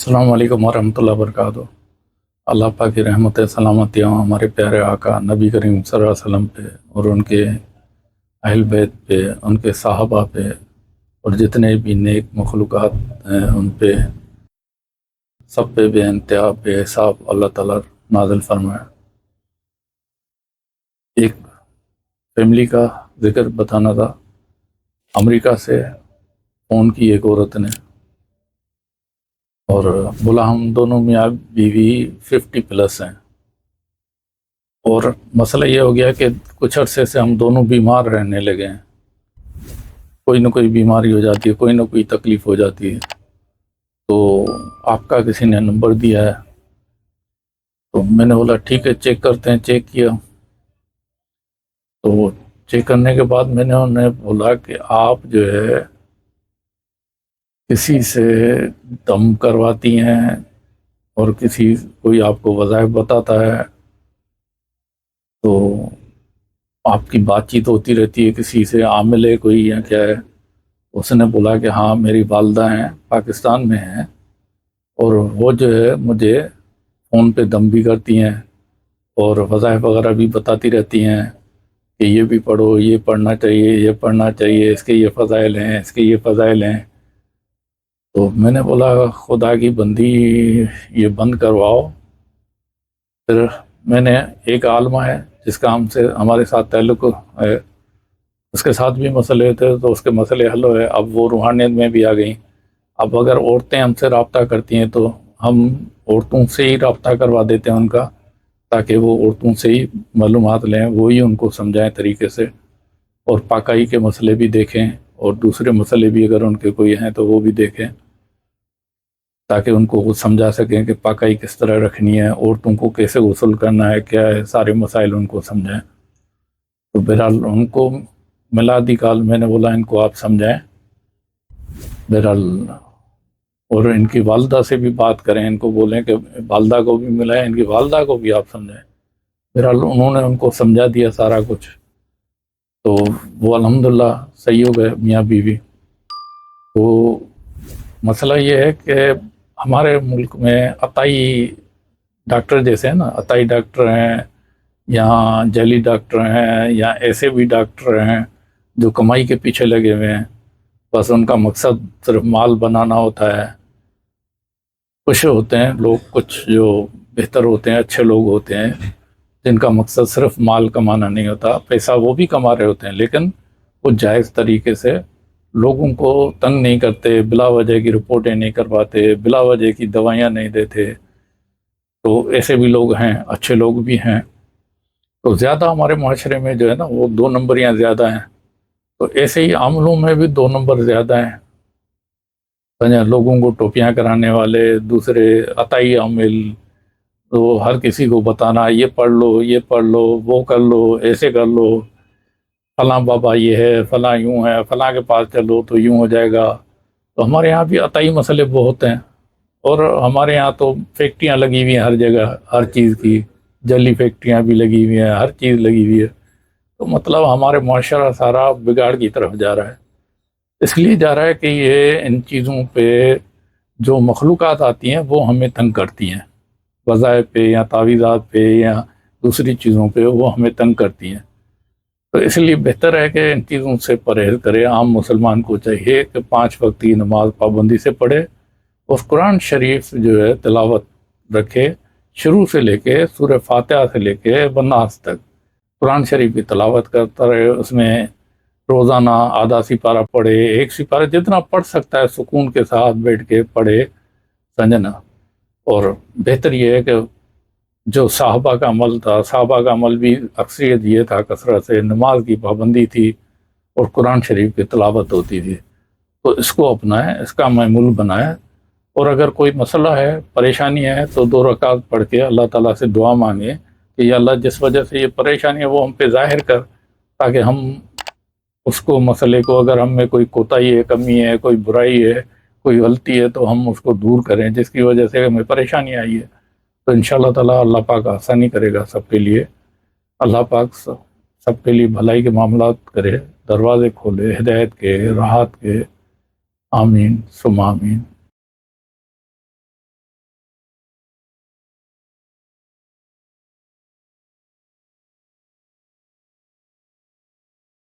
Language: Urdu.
السلام علیکم ورحمۃ اللہ وبرکاتہ۔ اللہ پاک کی رحمت سلامتی ہمارے پیارے آقا نبی کریم صلی اللہ علیہ وسلم پہ اور ان کے اہل بیت پہ، ان کے صحابہ پہ اور جتنے بھی نیک مخلوقات ہیں ان پہ، سب پہ بے انتہا بے حساب اللہ تعالیٰ نازل فرمائے۔ ایک فیملی کا ذکر بتانا تھا۔ امریکہ سے فون کی ایک عورت نے اور بولا ہم دونوں میاں بیوی 50+ ہیں، اور مسئلہ یہ ہو گیا کہ کچھ عرصے سے ہم دونوں بیمار رہنے لگے ہیں، کوئی نہ کوئی بیماری ہو جاتی ہے، کوئی نہ کوئی تکلیف ہو جاتی ہے، تو آپ کا کسی نے نمبر دیا ہے، تو میں نے بولا ٹھیک ہے چیک کرتے ہیں۔ چیک کیا تو چیک کرنے کے بعد میں نے انہیں بولا کہ آپ جو ہے کسی سے دم کرواتی ہیں اور کوئی آپ کو وظائف بتاتا ہے، تو آپ کی بات چیت ہوتی رہتی ہے کسی سے، عامل ہے کوئی یا کیا ہے؟ اس نے بولا کہ ہاں میری والدہ ہیں، پاکستان میں ہیں، اور وہ جو ہے مجھے فون پہ دم بھی کرتی ہیں اور وظائف وغیرہ بھی بتاتی رہتی ہیں کہ یہ بھی پڑھو، یہ پڑھنا چاہیے، یہ پڑھنا چاہیے، اس کے یہ فضائل ہیں، اس کے یہ فضائل ہیں۔ تو میں نے بولا خدا کی بندی یہ بند کرواؤ۔ پھر میں نے ایک عالمہ ہے جس کا ہمارے ساتھ تعلق ہے، اس کے ساتھ بھی مسئلے تھے تو اس کے مسئلے حل ہوئے۔ اب وہ روحانیت میں بھی آ گئیں۔ اب اگر عورتیں ہم سے رابطہ کرتی ہیں تو ہم عورتوں سے ہی رابطہ کروا دیتے ہیں ان کا، تاکہ وہ عورتوں سے ہی معلومات لیں، وہی ان کو سمجھائیں طریقے سے، اور پاکائی کے مسئلے بھی دیکھیں اور دوسرے مسئلے بھی اگر ان کے کوئی ہیں تو وہ بھی دیکھیں، تاکہ ان کو وہ سمجھا سکیں کہ پاکائی کس طرح رکھنی ہے، عورتوں کو کیسے غسل کرنا ہے، کیا ہے، سارے مسائل ان کو سمجھائیں۔ تو بہرحال ان کو میلادی کال میں نے بولا ان کو آپ سمجھائیں، بہرحال، اور ان کی والدہ سے بھی بات کریں، ان کو بولیں کہ والدہ کو بھی ملائیں، ان کی والدہ کو بھی آپ سمجھائیں۔ بہرحال انہوں نے ان کو سمجھا دیا سارا کچھ، تو وہ الحمدللہ صحیح ہو گئے میاں بیوی۔ تو مسئلہ یہ ہے کہ ہمارے ملک میں عطائی ڈاکٹر جیسے ہیں نا، عطائی ڈاکٹر ہیں، یہاں جعلی ڈاکٹر ہیں، یا ایسے بھی ڈاکٹر ہیں جو کمائی کے پیچھے لگے ہوئے ہیں، بس ان کا مقصد صرف مال بنانا ہوتا ہے۔ کچھ ہوتے ہیں لوگ، کچھ جو بہتر ہوتے ہیں، اچھے لوگ ہوتے ہیں جن کا مقصد صرف مال کمانا نہیں ہوتا، پیسہ وہ بھی کما رہے ہوتے ہیں لیکن وہ جائز طریقے سے، لوگوں کو تنگ نہیں کرتے، بلا وجہ کی رپورٹیں نہیں کرواتے، بلا وجہ کی دوائیاں نہیں دیتے۔ تو ایسے بھی لوگ ہیں، اچھے لوگ بھی ہیں۔ تو زیادہ ہمارے معاشرے میں جو ہے نا وہ 2 نمبریاں زیادہ ہیں، تو ایسے ہی عاملوں میں بھی 2 نمبر زیادہ ہیں۔ لوگوں کو ٹوپیاں کرانے والے، دوسرے عطائی عامل، تو ہر کسی کو بتانا یہ پڑھ لو، یہ پڑھ لو، وہ کر لو، ایسے کر لو، فلاں بابا یہ ہے، فلاں یوں ہے، فلاں کے پاس چلو تو یوں ہو جائے گا۔ تو ہمارے یہاں بھی عطائی مسئلے بہت ہیں، اور ہمارے یہاں تو فیکٹریاں لگی ہوئی ہیں ہر جگہ، ہر چیز کی جلی فیکٹریاں بھی لگی ہوئی ہیں، ہر چیز لگی ہوئی ہے۔ تو مطلب ہمارے معاشرہ سارا بگاڑ کی طرف جا رہا ہے، اس لیے جا رہا ہے کہ یہ ان چیزوں پہ جو مخلوقات آتی ہیں وہ ہمیں تنگ کرتی ہیں، وظائف پہ یا تعویذات پہ یا دوسری چیزوں پہ وہ ہمیں تنگ کرتی ہیں۔ تو اس لیے بہتر ہے کہ ان چیزوں سے پرہیز کرے۔ عام مسلمان کو چاہیے کہ 5 وقت کی نماز پابندی سے پڑھے، اور قرآن شریف جو ہے تلاوت رکھے، شروع سے لے کے سورہ فاتحہ سے لے کے بناس تک قرآن شریف کی تلاوت کرتا رہے۔ اس میں روزانہ آدھا سپارہ پڑھے، 1 سپارہ، جتنا پڑھ سکتا ہے سکون کے ساتھ بیٹھ کے پڑھے، سمجھنا۔ اور بہتر یہ ہے کہ جو صحابہ کا عمل تھا، صحابہ کا عمل بھی اکثریت یہ تھا، کثرت سے نماز کی پابندی تھی اور قرآن شریف کی تلاوت ہوتی تھی، تو اس کو اپنائیں، اس کا معمول بنائیں۔ اور اگر کوئی مسئلہ ہے، پریشانی ہے، تو 2 رکعت پڑھ کے اللہ تعالیٰ سے دعا مانگے کہ یا اللہ جس وجہ سے یہ پریشانی ہے وہ ہم پہ ظاہر کر، تاکہ ہم اس کو، مسئلے کو، اگر ہم میں کوئی کوتاہی ہے، کمی ہے، کوئی برائی ہے، کوئی غلطی ہے، تو ہم اس کو دور کریں جس کی وجہ سے ہمیں پریشانی آئی ہے۔ تو انشاءاللہ تعالیٰ اللہ پاک آسانی کرے گا سب کے لیے۔ اللہ پاک سب کے لیے بھلائی کے معاملات کرے، دروازے کھولے ہدایت کے، راحت کے۔ آمین ثم آمین۔